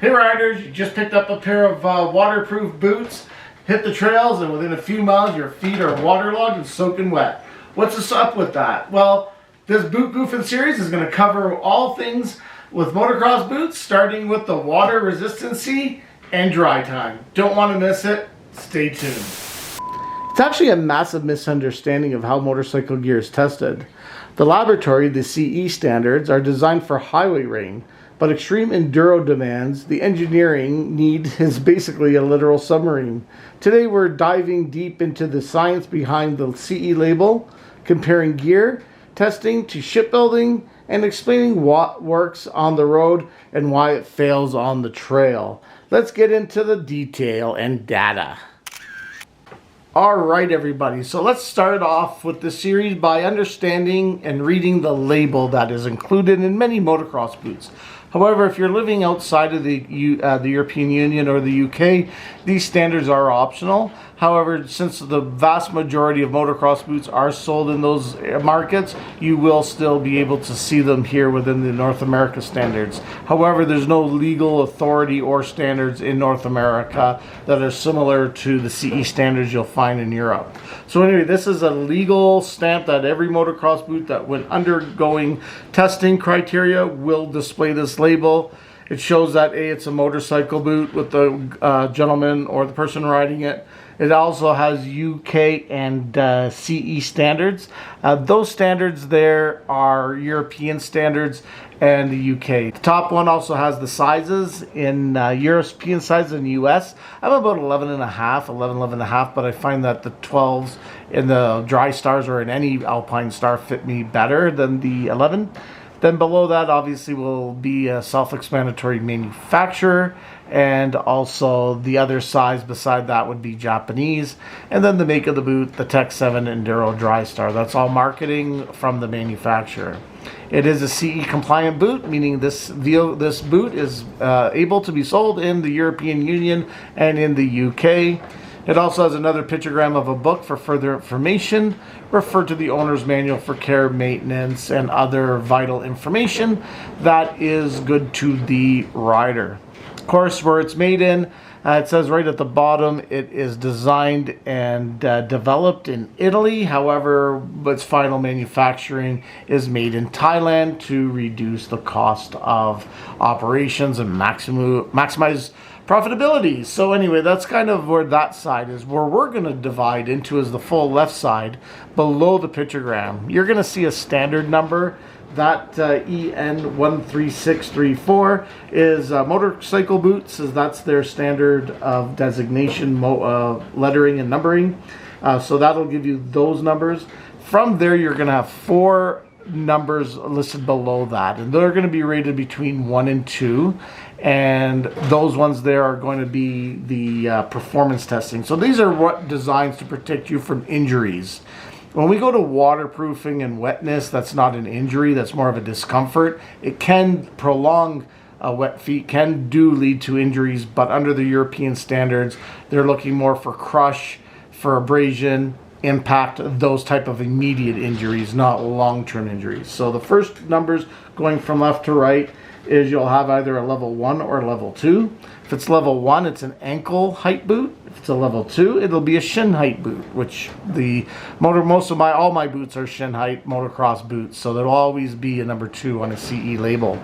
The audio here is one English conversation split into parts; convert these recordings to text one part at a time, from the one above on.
Hey riders, you just picked up a pair of waterproof boots, hit the trails, and within a few miles your feet are waterlogged and soaking wet. What's up with that? Well, this Boot Goofin Series is going to cover all things with motocross boots, starting with the water resistancy and dry time. Don't want to miss it. Stay tuned. It's actually a massive misunderstanding of how motorcycle gear is tested. The laboratory, the CE standards, are designed for highway rain. But extreme enduro demands, the engineering need is basically a literal submarine. Today we're diving deep into the science behind the CE label, comparing gear, testing to shipbuilding, and explaining what works on the road and why it fails on the trail. Let's get into the detail and data. Alright everybody, so let's start off with the series by understanding and reading the label that is included in many motocross boots. However, if you're living outside of the European Union or the UK, these standards are optional. However, since the vast majority of motocross boots are sold in those markets, you will still be able to see them here within the North America standards. However, there's no legal authority or standards in North America that are similar to the CE standards you'll find in Europe. So anyway, this is a legal stamp that every motocross boot that when undergoing testing criteria will display this label. It shows that it's a motorcycle boot with the gentleman or the person riding it. It also has UK and CE standards. Those standards there are European standards and the UK. The top one also has the sizes in European sizes in the US. I'm about 11 and a half, but I find that the 12s in the dry stars or in any Alpine Star fit me better than the 11. Then below that obviously will be a self-explanatory manufacturer, and also the other size beside that would be Japanese, and then the make of the boot, the Tech 7 Enduro Dry Star. That's all marketing from the manufacturer. It is a CE compliant boot, meaning this boot is able to be sold in the European Union and in the UK. It also has another pictogram of a book for further information. Refer to the owner's manual for care, maintenance, and other vital information that is good to the rider. Of course, where it's made in, it says right at the bottom, it is designed and developed in Italy. However, its final manufacturing is made in Thailand to reduce the cost of operations and maximize profitability. So anyway, that's kind of where that side is. Where we're going to divide into is the full left side below the pictogram. You're going to see a standard number. That EN13634 is motorcycle boots, as that's their standard of designation, lettering and numbering. So that'll give you those numbers. From there, you're going to have four numbers listed below that, and they're going to be rated between 1 and 2, and those ones there are going to be the performance testing. So these are what designs to protect you from injuries. When we go to waterproofing and wetness, that's not an injury, that's more of a discomfort. It can prolong wet feet, can lead to injuries, but under the European standards, they're looking more for crush, for abrasion, impact, those type of immediate injuries, not long-term injuries. So the first numbers going from left to right is you'll have either a level 1 or a level 2. If it's level 1, it's an ankle height boot. If it's a level 2, it'll be a shin height boot, which all my boots are shin height motocross boots, so there'll always be a number 2 on a CE label.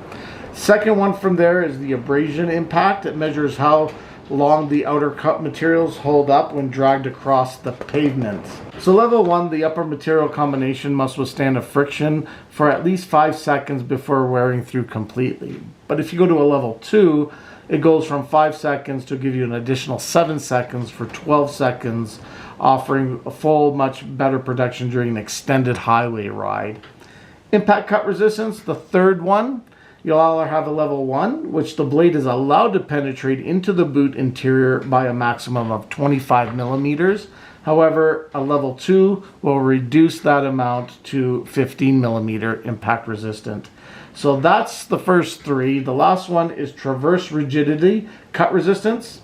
Second one from there is the abrasion impact. It measures how long the outer cut materials hold up when dragged across the pavement. So level 1, the upper material combination must withstand a friction for at least 5 seconds before wearing through completely. But if you go to a level 2, it goes from 5 seconds to give you an additional 7 seconds for 12 seconds, offering a full, much better protection during an extended highway ride. Impact cut resistance, the third one, you'll either have a level 1, which the blade is allowed to penetrate into the boot interior by a maximum of 25 millimeters. However, a level 2 will reduce that amount to 15 millimeter impact resistant. So that's the first three. The last one is traverse rigidity, cut resistance.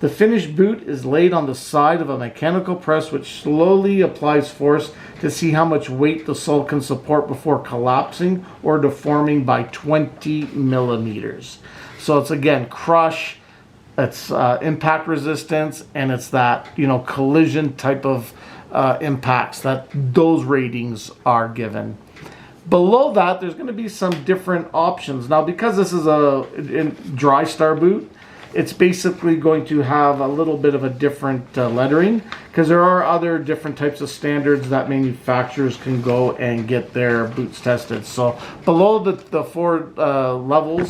The finished boot is laid on the side of a mechanical press which slowly applies force to see how much weight the sole can support before collapsing or deforming by 20 millimeters. So it's again crush, it's impact resistance, and it's that, you know, collision type of impacts that those ratings are given. Below that, there's going to be some different options. Now, because this is a dry star boot, it's basically going to have a little bit of a different lettering, because there are other different types of standards that manufacturers can go and get their boots tested. So below the four levels,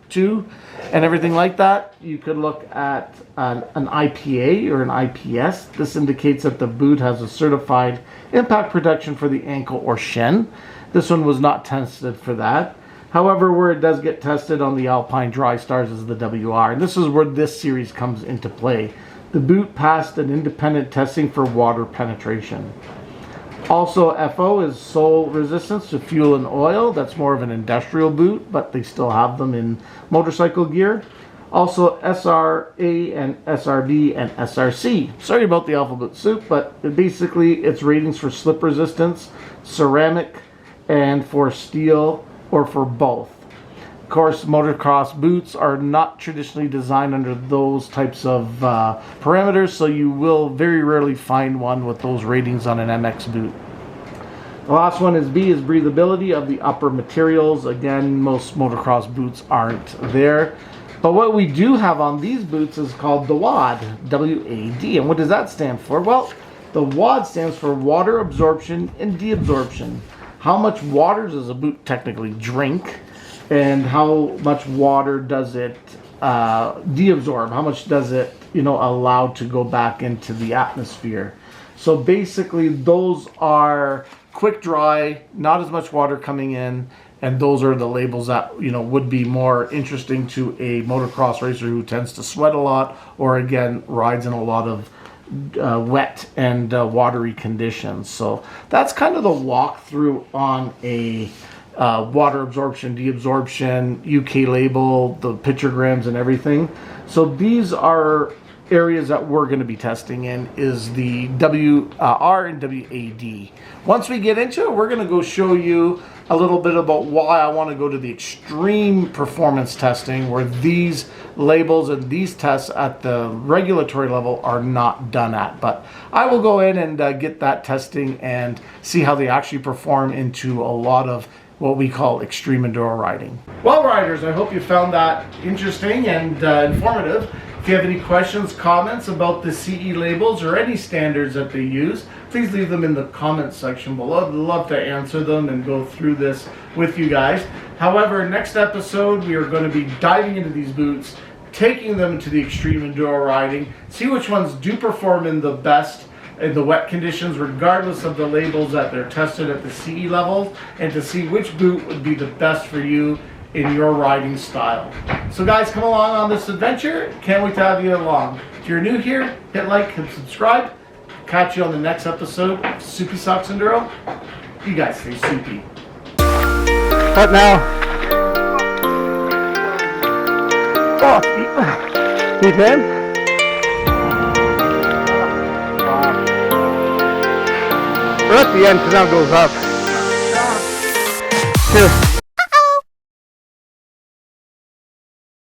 2 and everything like that, you could look at an IPA or an IPS. This indicates that the boot has a certified impact protection for the ankle or shin. This one was not tested for that. However, where it does get tested on the Alpine Dry Stars is the WR. And this is where this series comes into play. The boot passed an independent testing for water penetration. Also, FO is sole resistance to fuel and oil. That's more of an industrial boot, but they still have them in motorcycle gear. Also, SRA and SRB and SRC. Sorry about the alphabet soup, but basically it's ratings for slip resistance, ceramic, and for steel, or for both. Of course, motocross boots are not traditionally designed under those types of parameters, so you will very rarely find one with those ratings on an MX boot. The last one is B, is breathability of the upper materials. Again, most motocross boots aren't there. But what we do have on these boots is called the WAD, W-A-D. And what does that stand for? Well, the WAD stands for water absorption and deabsorption. How much water does a boot technically drink, and how much water does it deabsorb? How much does it, you know, allow to go back into the atmosphere? So basically, those are quick dry, not as much water coming in, and those are the labels that, you know, would be more interesting to a motocross racer who tends to sweat a lot, or again rides in a lot of wet and watery conditions. So that's kind of the walkthrough on a water absorption, deabsorption, UK label, the pictograms and everything. So these are areas that we're going to be testing in, is the WR and WAD. Once we get into it, we're going to go show you a little bit about why I want to go to the extreme performance testing, where these labels and these tests at the regulatory level are not done at. But I will go in and get that testing and see how they actually perform into a lot of what we call extreme enduro riding. Well, riders, I hope you found that interesting and informative. If you have any questions, comments about the CE labels or any standards that they use, please leave them in the comments section below. I'd love to answer them and go through this with you guys. However, next episode, we are going to be diving into these boots, taking them to the extreme enduro riding, see which ones do perform in the best in the wet conditions, regardless of the labels that they're tested at the CE level, and to see which boot would be the best for you in your riding style. So guys, come along on this adventure. Can't wait to have you along. If you're new here, hit like, hit subscribe. Catch you on the next episode of Soupy Socks Enduro. You guys stay soupy. What now? Oh, keep in. We're at the end because now it goes up. Here.